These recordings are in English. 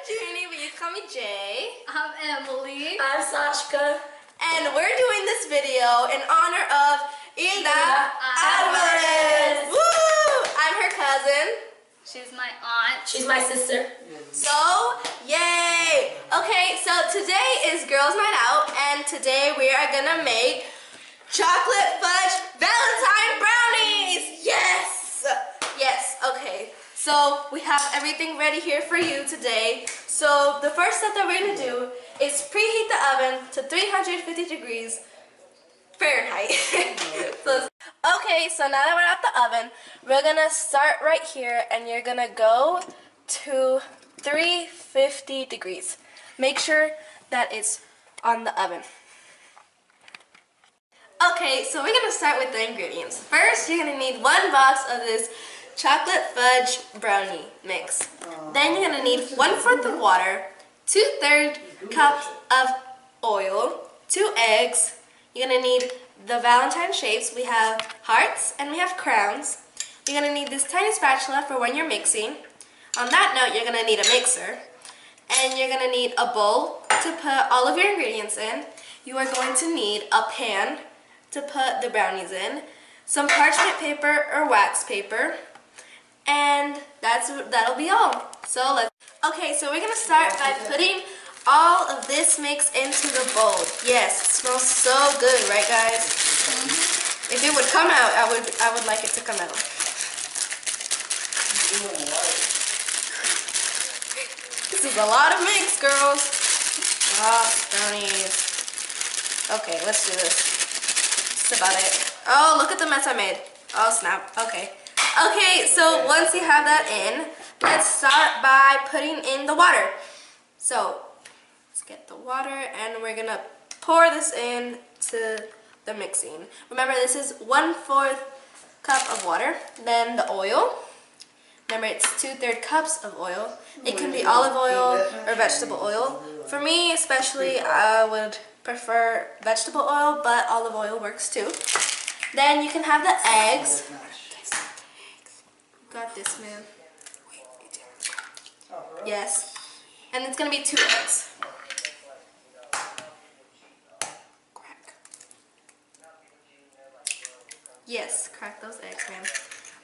Junie, but you call me Jay. I'm Emily. I'm Sashka. And we're doing this video in honor of Ida Alvarez. Woo! I'm her cousin. She's my aunt. She's my sister. So, yay! Okay, so today is Girls Night Out, and today we are gonna make chocolate fudge valentine brownies! Yes! Yes, okay. So we have everything ready here for you today. So the first step that we're gonna do is preheat the oven to 350 degrees Fahrenheit. Okay, so now that we're at the oven, we're gonna start right here and you're gonna go to 350 degrees. Make sure that it's on the oven. Okay, so we're gonna start with the ingredients. First, you're gonna need 1 box of this chocolate fudge brownie mix. Then you're gonna need 1/4 of water, 2/3 cups of oil, 2 eggs. You're gonna need the valentine shapes. We have hearts and we have crowns. You're gonna need this tiny spatula for when you're mixing. On that note, you're gonna need a mixer. And you're gonna need a bowl to put all of your ingredients in. You are going to need a pan to put the brownies in, some parchment paper or wax paper, and that'll be all. So okay, so we're gonna start by putting all of this mix into the bowl. Yes, it smells so good, right guys? If it would come out, I would like it to come out. This is a lot of mix, girls. Brownies. Okay, let's do this. That's about it. Oh, look at the mess I made. Oh, snap. Okay. Okay, so once you have that in, let's start by putting in the water. So, let's get the water and we're gonna pour this in to the mixing. Remember, this is 1/4 cup of water. Then the oil. Remember, it's 2/3 cups of oil. It can be olive oil or vegetable oil. For me, especially, I would prefer vegetable oil, but olive oil works too. Then you can have the eggs. Got this, man. Yes. And it's gonna be 2 eggs. Crack. Yes, crack those eggs, man.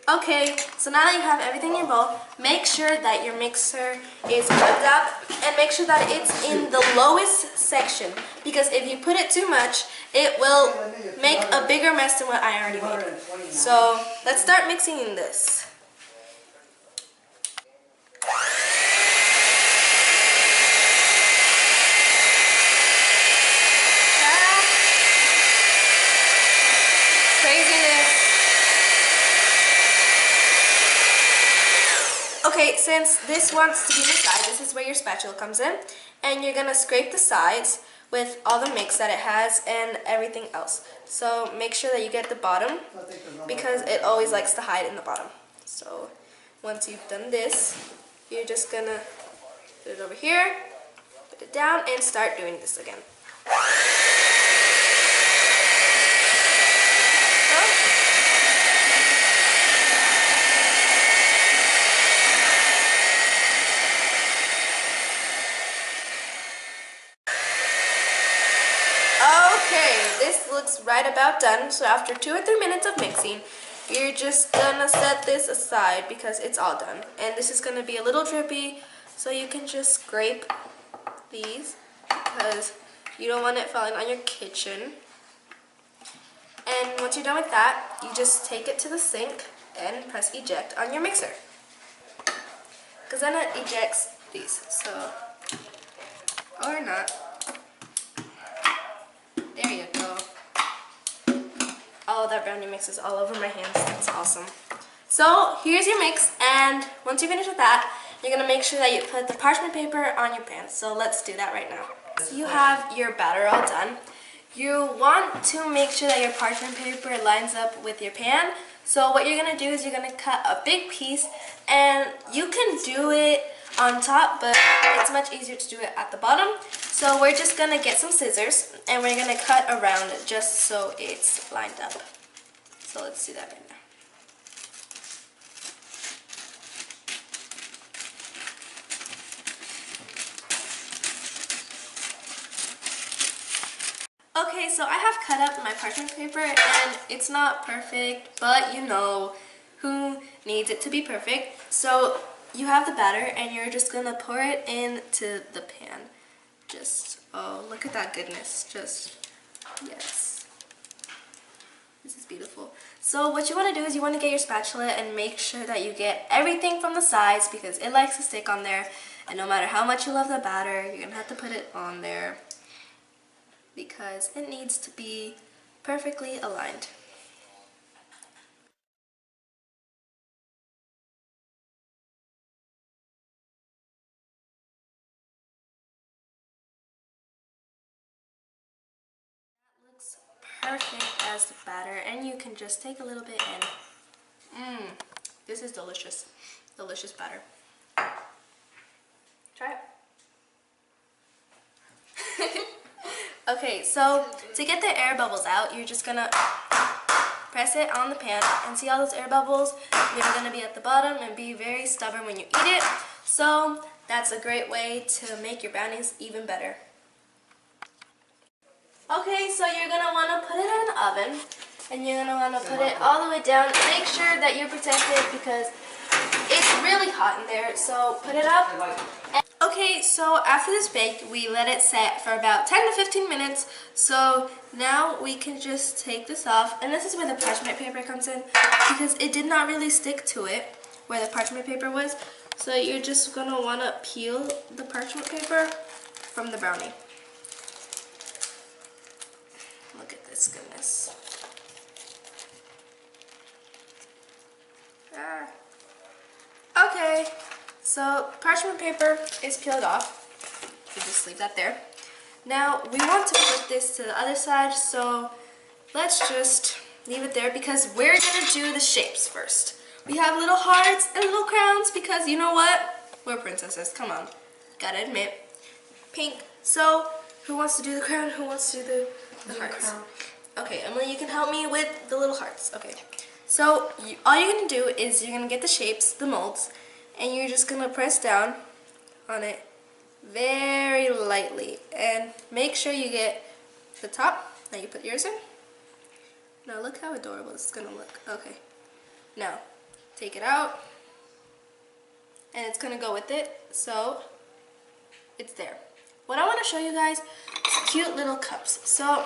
Okay, so now that you have everything in your bowl, make sure that your mixer is hooked up and make sure that it's in the lowest section, because if you put it too much, it will make a bigger mess than what I already made. So let's start mixing in this. Okay, since this wants to be inside, this is where your spatula comes in, and you're gonna scrape the sides with all the mix that it has and everything else. So make sure that you get the bottom, because it always likes to hide in the bottom. So once you've done this, you're just gonna put it over here, put it down, and start doing this again. Okay, this looks right about done. So after 2 or 3 minutes of mixing, you're just gonna set this aside because it's all done. And this is gonna be a little drippy, so you can just scrape these because you don't want it falling on your kitchen. And once you're done with that, you just take it to the sink and press eject on your mixer, because then it ejects these. So, or not. There you go. Oh, that brownie mix is all over my hands. That's awesome. So here's your mix, and once you finish with that, you're gonna make sure that you put the parchment paper on your pan. So let's do that right now. So you have your batter all done. You want to make sure that your parchment paper lines up with your pan. So what you're gonna do is you're gonna cut a big piece, and you can do it on top, but it's much easier to do it at the bottom. So we're just gonna get some scissors and we're gonna cut around it just so it's lined up. So let's do that right now. Okay, so I have cut up my parchment paper and it's not perfect, but you know who needs it to be perfect. So you have the batter and you're just gonna pour it into the pan. Just, oh, look at that goodness. Just, yes. This is beautiful. So what you want to do is you want to get your spatula and make sure that you get everything from the sides because it likes to stick on there. And no matter how much you love the batter, you're going to have to put it on there because it needs to be perfectly aligned. That looks perfect as the batter, and you can just take a little bit and this is delicious. Delicious batter. Try it. Okay, so to get the air bubbles out, you're just gonna press it on the pan and see all those air bubbles? They're gonna be at the bottom and be very stubborn when you eat it. So that's a great way to make your brownies even better. Okay, so you're gonna wanna put it in the oven and you're gonna wanna put it all the way down. Make sure that you're protected because it's really hot in there, so put it up. Okay, so after this baked, we let it set for about 10 to 15 minutes. So now we can just take this off. And this is where the parchment paper comes in because it did not really stick to it where the parchment paper was. So you're just going to want to peel the parchment paper from the brownie. Look at this goodness. Okay. So parchment paper is peeled off. You just leave that there. Now we want to put this to the other side, so let's just leave it there because we're gonna do the shapes first. We have little hearts and little crowns because you know what? We're princesses, come on. Gotta admit. Pink. So who wants to do the crown? Who wants to do the hearts? Okay, Emily, you can help me with the little hearts. Okay. So all you're gonna do is you're gonna get the shapes, the molds, and you're just gonna press down on it very lightly and make sure you get the top. Now you put yours in. Now look how adorable this is gonna look. Okay, now take it out and it's gonna go with it, so it's there. What I want to show you guys is cute little cups. So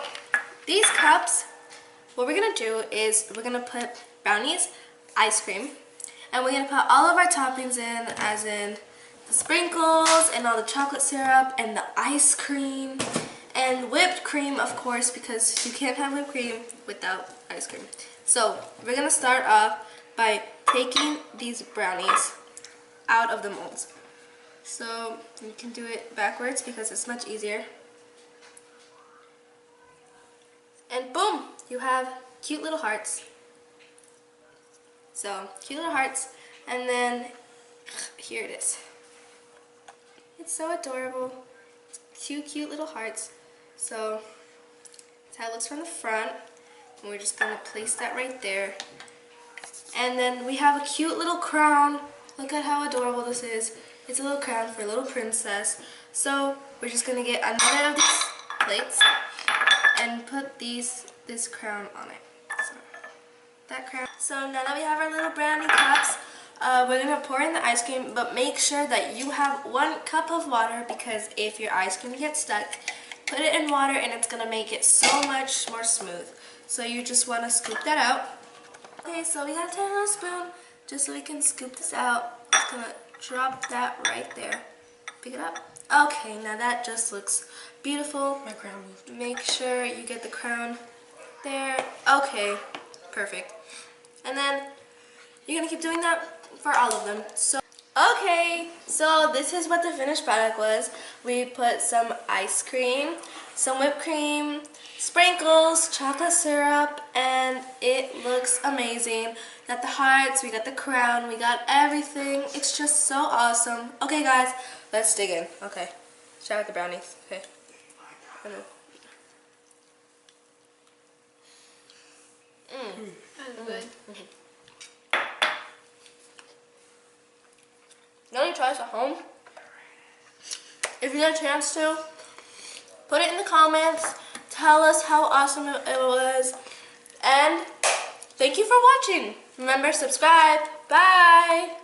these cups, what we're gonna do is we're gonna put brownies, ice cream, and we're going to put all of our toppings in, as in the sprinkles and all the chocolate syrup and the ice cream and whipped cream, of course, because you can't have whipped cream without ice cream. So we're going to start off by taking these brownies out of the molds. So you can do it backwards because it's much easier. And boom, you have cute little hearts. So, cute little hearts, and then here it is. It's so adorable. It's two cute little hearts. So, that's how it looks from the front. And we're just going to place that right there. And then we have a cute little crown. Look at how adorable this is. It's a little crown for a little princess. So, we're just going to get another of these plates and put this crown on it. So, that crown. So now that we have our little brownie cups, we're going to pour in the ice cream, but make sure that you have 1 cup of water because if your ice cream gets stuck, put it in water and it's going to make it so much more smooth. So you just want to scoop that out. Okay, so we got a tiny little spoon just so we can scoop this out. Just going to drop that right there. Pick it up. Okay, now that just looks beautiful. My crown moved. Make sure you get the crown there. Okay, perfect. And then you're gonna keep doing that for all of them. So okay, so this is what the finished product was. We put some ice cream, some whipped cream, sprinkles, chocolate syrup, and it looks amazing. Got the hearts, we got the crown, we got everything. It's just so awesome. Okay guys, let's dig in. Okay, try out the brownies. Okay. That's good. You want to try this at home? If you get a chance to, put it in the comments. tell us how awesome it was. And thank you for watching. Remember, subscribe. Bye.